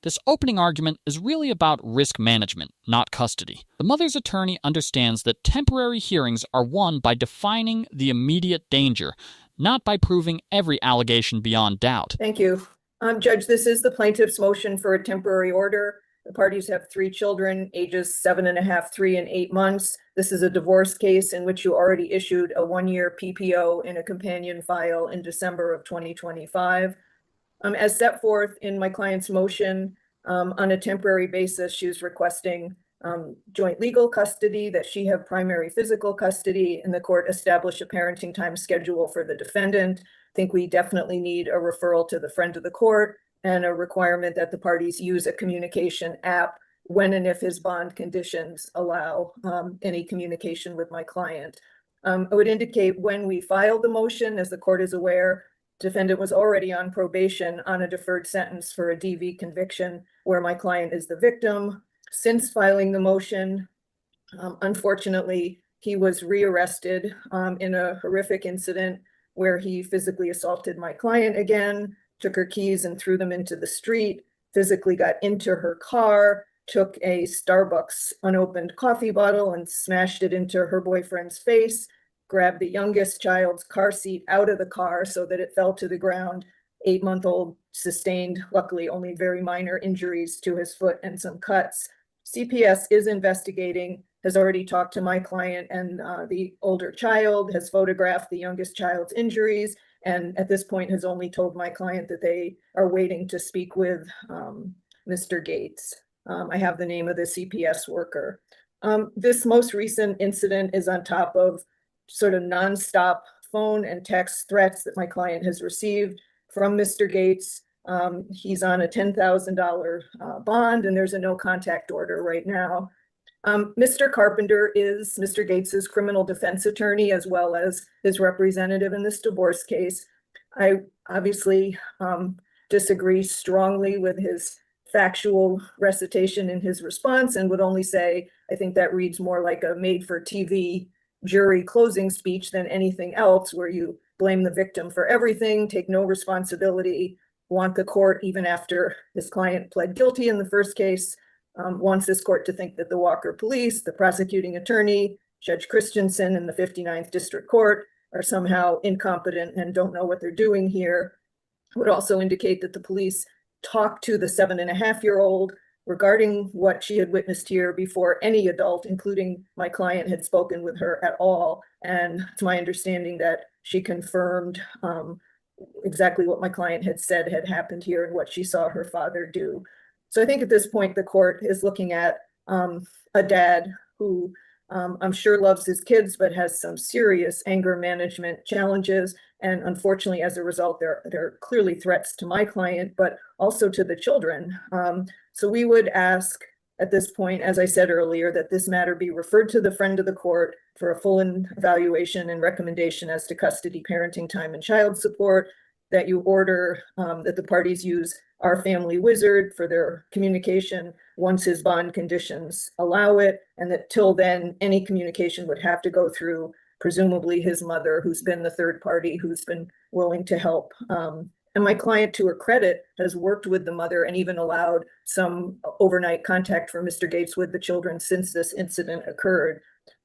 This opening argument is really about risk management, not custody. The mother's attorney understands that temporary hearings are won by defining the immediate danger, not by proving every allegation beyond doubt. Thank you. Judge, this is the plaintiff's motion for a temporary order. The parties have 3 children, ages 7.5, 3, and 8 months. This is a divorce case in which you already issued a 1-year PPO in a companion file in December of 2025. As set forth in my client's motion, on a temporary basis, she was requesting joint legal custody, that she have primary physical custody, and the court establish a parenting time schedule for the defendant. I think we definitely need a referral to the friend of the court and a requirement that the parties use a communication app when and if his bond conditions allow any communication with my client. I would indicate when we filed the motion, as the court is aware, defendant was already on probation on a deferred sentence for a DV conviction where my client is the victim. Since filing the motion, unfortunately, he was rearrested in a horrific incident where he physically assaulted my client again, took her keys and threw them into the street, physically got into her car, took a Starbucks unopened coffee bottle and smashed it into her boyfriend's face, grabbed the youngest child's car seat out of the car so that it fell to the ground. 8-month-old sustained, luckily, only very minor injuries to his foot and some cuts. CPS is investigating, has already talked to my client and the older child, has photographed the youngest child's injuries, and at this point has only told my client that they are waiting to speak with Mr. Gates. I have the name of the CPS worker. This most recent incident is on top of sort of nonstop phone and text threats that my client has received from Mr. Gates. He's on a $10,000 bond, and there's a no contact order right now. Mr. Carpenter is Mr. Gates's criminal defense attorney, as well as his representative in this divorce case. I obviously disagree strongly with his factual recitation in his response and would only say, I think that reads more like a made-for-TV jury closing speech than anything else, where you blame the victim for everything, take no responsibility, want the court, even after his client pled guilty in the first case, wants this court to think that the Walker police, the prosecuting attorney, Judge Christensen in the 59th District Court are somehow incompetent and don't know what they're doing here. Would also indicate that the police talked to the 7.5-year-old regarding what she had witnessed here before any adult, including my client, had spoken with her at all. And it's my understanding that she confirmed exactly what my client had said had happened here and what she saw her father do. So I think at this point, the court is looking at a dad who I'm sure loves his kids, but has some serious anger management challenges. And unfortunately, as a result, there are clearly threats to my client, but also to the children. So we would ask at this point, as I said earlier, that this matter be referred to the friend of the court for a full evaluation and recommendation as to custody, parenting time, and child support, that you order that the parties use our family wizard for their communication once his bond conditions allow it, and that till then, any communication would have to go through presumably his mother, who's been the third party, who's been willing to help. And my client, to her credit, has worked with the mother and even allowed some overnight contact for Mr. Gates with the children since this incident occurred.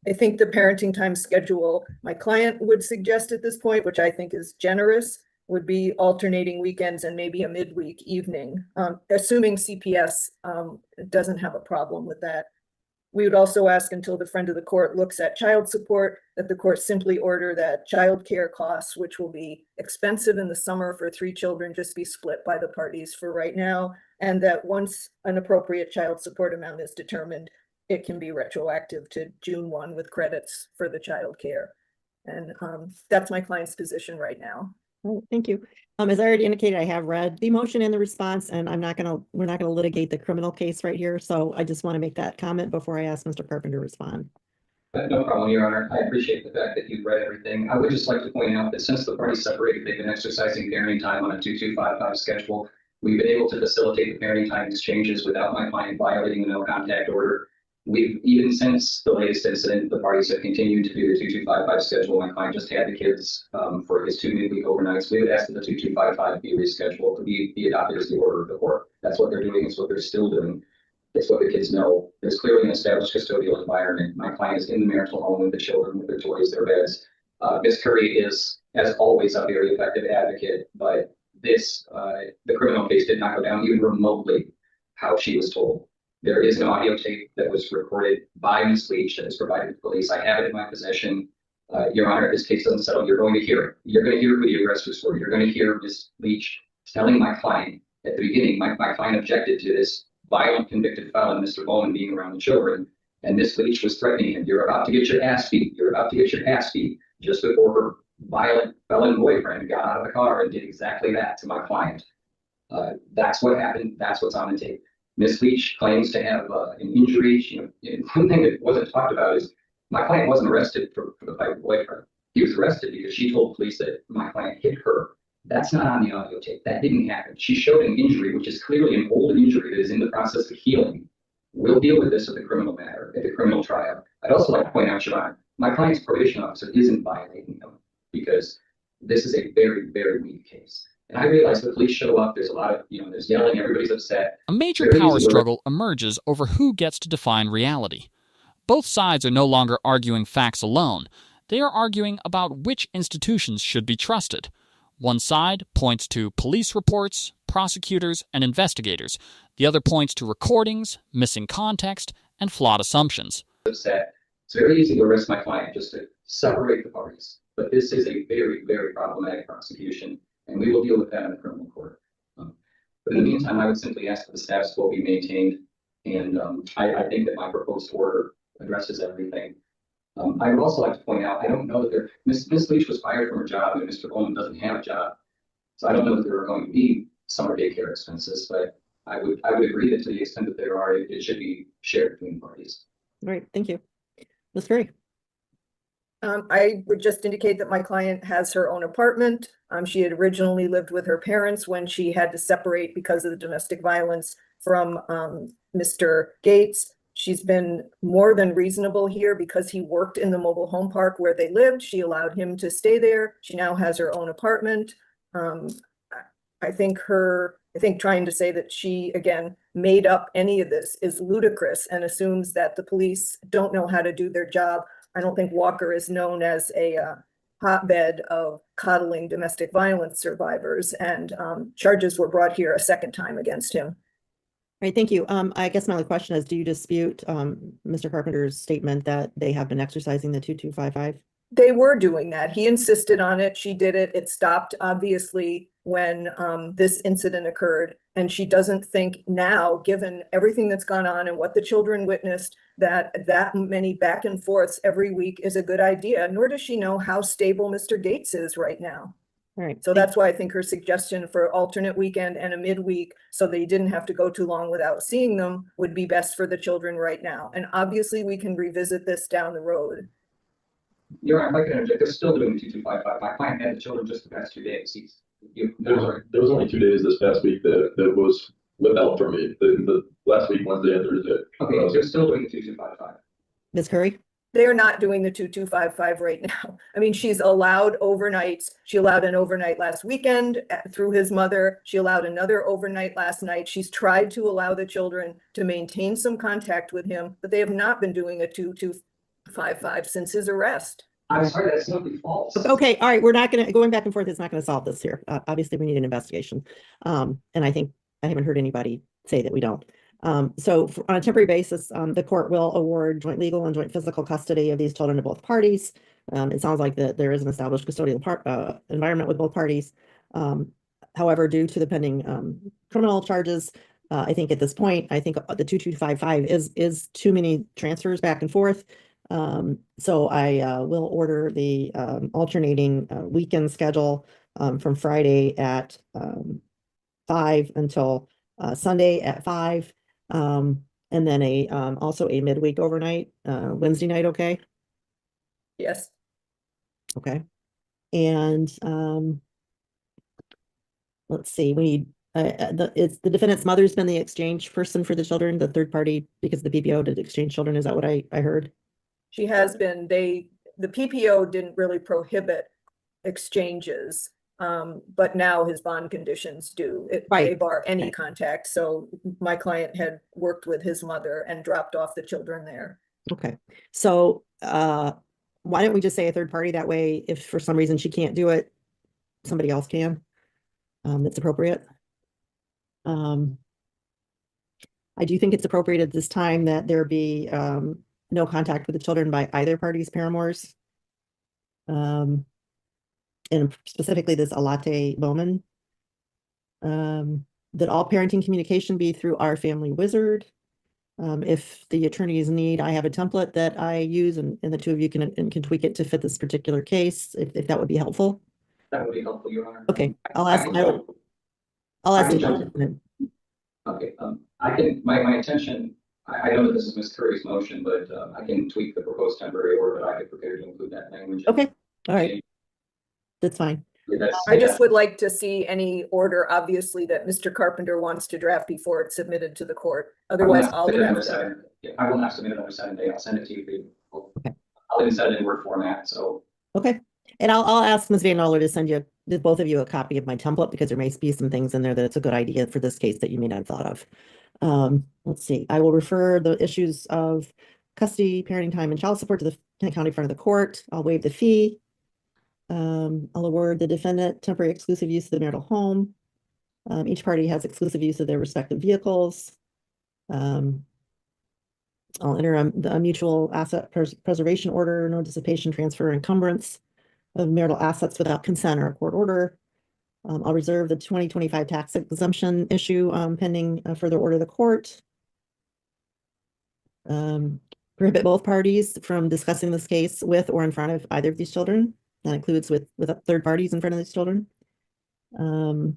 I think the parenting time schedule my client would suggest at this point, which I think is generous, would be alternating weekends and maybe a midweek evening, assuming CPS doesn't have a problem with that. We would also ask, until the friend of the court looks at child support, that the court simply order that child care costs, which will be expensive in the summer for 3 children, just be split by the parties for right now. And that once an appropriate child support amount is determined, it can be retroactive to June 1 with credits for the child care. And that's my client's position right now. Oh, thank you. As I already indicated, I have read the motion and the response, and we're not going to litigate the criminal case right here. So I just want to make that comment before I ask Mr. Carpenter to respond. No problem, Your Honor. I appreciate the fact that you've read everything. I would just like to point out that since the parties separated, they've been exercising parenting time on a 2255 schedule. We've been able to facilitate the parenting time exchanges without my client violating the no contact order. We've, even since the latest incident, the parties have continued to do the 2255 schedule. My client just had the kids for his 2 midweek overnights. We would ask that the 2255 be rescheduled to be adopted as the order of the court. That's what they're doing. It's what they're still doing. It's what the kids know. There's clearly an established custodial environment. My client is in the marital home with the children, with their toys, their beds. Ms. Curry is, as always, a very effective advocate, but this, the criminal case did not go down even remotely how she was told. There is an audio tape that was recorded by Ms. Leach that is provided to police. I have it in my possession. Your Honor, if this case doesn't settle, you're going to hear it. You're going to hear who the aggressors were. You're going to hear Ms. Leach telling my client at the beginning, my client objected to this violent convicted felon, Mr. Bowman, being around the children. And Ms. Leach was threatening him. You're about to get your ass beat. You're about to get your ass beat. Just before her violent felon boyfriend got out of the car and did exactly that to my client. That's what happened. That's what's on the tape. Ms. Leach claims to have an injury. One thing that wasn't talked about is my client wasn't arrested for the fight with boyfriend. He was arrested because she told police that my client hit her. That's not on the audio tape. That didn't happen. She showed an injury, which is clearly an old injury that is in the process of healing. We'll deal with this at the criminal matter, at the criminal trial. I'd also like to point out, Your Honor, my client's probation officer isn't violating them because this is a very, very weak case. And I realize the police show up, there's a lot of, there's yelling, everybody's upset. A major power struggle emerges over who gets to define reality. Both sides are no longer arguing facts alone. They are arguing about which institutions should be trusted. One side points to police reports, prosecutors, and investigators. The other points to recordings, missing context, and flawed assumptions. Upset. It's very easy to arrest my client just to separate the parties. But this is a very, very problematic prosecution, and we will deal with that in the criminal court. But in the meantime, I would simply ask that the status quo be maintained, and I think that my proposed order addresses everything. I would also like to point out, I don't know that Ms. Leach was fired from her job and Mr. Bowman doesn't have a job. So I don't know that there are going to be summer daycare expenses, but I would agree that to the extent that there are, it should be shared between parties. All right, thank you. Ms. Curry. I would just indicate that my client has her own apartment. She had originally lived with her parents when she had to separate because of the domestic violence from Mr. Gates. She's been more than reasonable here because he worked in the mobile home park where they lived. She allowed him to stay there. She now has her own apartment. I think trying to say that she, again, made up any of this is ludicrous and assumes that the police don't know how to do their job. I don't think Walker is known as a hotbed of coddling domestic violence survivors, and charges were brought here a second time against him. All right, thank you. I guess my only question is, do you dispute Mr. Carpenter's statement that they have been exercising the 2255? They were doing that. He insisted on it. She did it. It stopped, obviously, when this incident occurred. And she doesn't think now, given everything that's gone on and what the children witnessed, that many back and forths every week is a good idea, nor does she know how stable Mr. Gates is right now. All right. So that's why I think her suggestion for alternate weekend and a midweek, so they didn't have to go too long without seeing them, would be best for the children right now. And obviously we can revisit this down the road. You're right, I can interject. They're still doing 2255. My client had the children just the past 2 days. There was only 2 days this past week that was withheld from me. The last week, Wednesday and Thursday. Okay, they're still doing the 2255. Ms. Curry? They're not doing the 2255 right now. I mean, she's allowed overnights. She allowed an overnight last weekend through his mother. She allowed another overnight last night. She's tried to allow the children to maintain some contact with him, but they have not been doing a 2255 since his arrest. I'm sorry, that's simply false. Okay, all right, we're not going back and forth is not going to solve this here. Obviously, we need an investigation. And I think I haven't heard anybody say that we don't. So on a temporary basis, the court will award joint legal and joint physical custody of these children to both parties. It sounds like that there is an established custodial environment with both parties. However, due to the pending criminal charges, I think at this point, I think the 2255 is too many transfers back and forth. So I will order the alternating weekend schedule from Friday at 5 until Sunday at 5. And then also a midweek overnight, Wednesday night, okay? Yes. Okay. And let's see, we need It's the defendant's mother's been the exchange person for the children, the third party, because the PPO did exchange children. Is that what I heard? She has been, the PPO didn't really prohibit exchanges. But now his bond conditions do. They Right. bar any Okay. contact. So my client had worked with his mother and dropped off the children there. Okay. So, why don't we just say a third party? That way, if for some reason she can't do it, somebody else can. That's appropriate. I do think it's appropriate at this time that there be, no contact with the children by either party's paramours. And specifically this Alate Bowman. That all parenting communication be through our family wizard. If the attorneys need, I have a template that I use and the two of you can tweak it to fit this particular case, if that would be helpful. That would be helpful, Your Honor. Okay, I'll I ask. can- I'll I ask. can you. jump- Okay, I can, my intention, I know that this is Ms. Curry's motion, but, I can tweak the proposed temporary order, but I could prepare to include that language. Okay, all right, that's fine. I just would like to see any order, obviously, that Mr. Carpenter wants to draft before it's submitted to the court. Otherwise, I'll draft it. I will not submit another 7 day. I'll send it to you. Okay. I'll even send it in Word format, so. Okay, and I'll ask Ms. Van Noller to send you, both of you, a copy of my template, because there may be some things in there that it's a good idea for this case that you may not have thought of. Let's see, I will refer the issues of custody, parenting time, and child support to the county front of the court. I'll waive the fee. I'll award the defendant temporary exclusive use of the marital home. Each party has exclusive use of their respective vehicles. I'll enter a mutual asset preservation order, no dissipation, transfer, or encumbrance of marital assets without consent or a court order. I'll reserve the 2025 tax exemption issue pending further order of the court. Prohibit both parties from discussing this case with or in front of either of these children. That includes with third parties in front of these children. And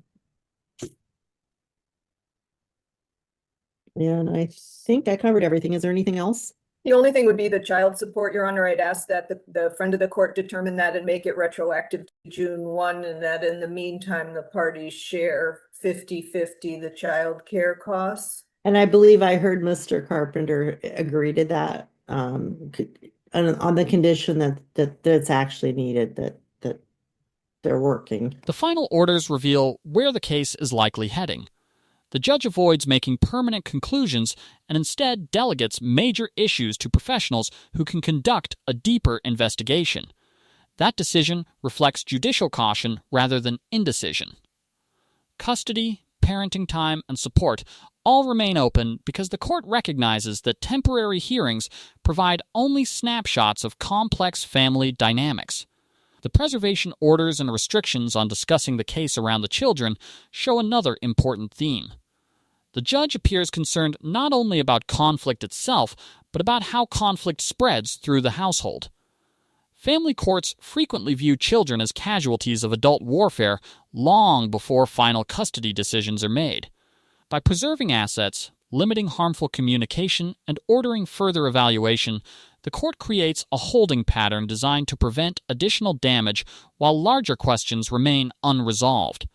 I think I covered everything. Is there anything else? The only thing would be the child support, Your Honor. I'd ask that the friend of the court determine that and make it retroactive to June 1, and that in the meantime, the parties share 50-50 the child care costs. And I believe I heard Mr. Carpenter agree to that, on the condition that that's actually needed, that they're working. The final orders reveal where the case is likely heading. The judge avoids making permanent conclusions and instead delegates major issues to professionals who can conduct a deeper investigation. That decision reflects judicial caution rather than indecision. Custody, parenting time, and support all remain open because the court recognizes that temporary hearings provide only snapshots of complex family dynamics. The preservation orders and restrictions on discussing the case around the children show another important theme. The judge appears concerned not only about conflict itself, but about how conflict spreads through the household. Family courts frequently view children as casualties of adult warfare long before final custody decisions are made. By preserving assets, limiting harmful communication, and ordering further evaluation, the court creates a holding pattern designed to prevent additional damage while larger questions remain unresolved.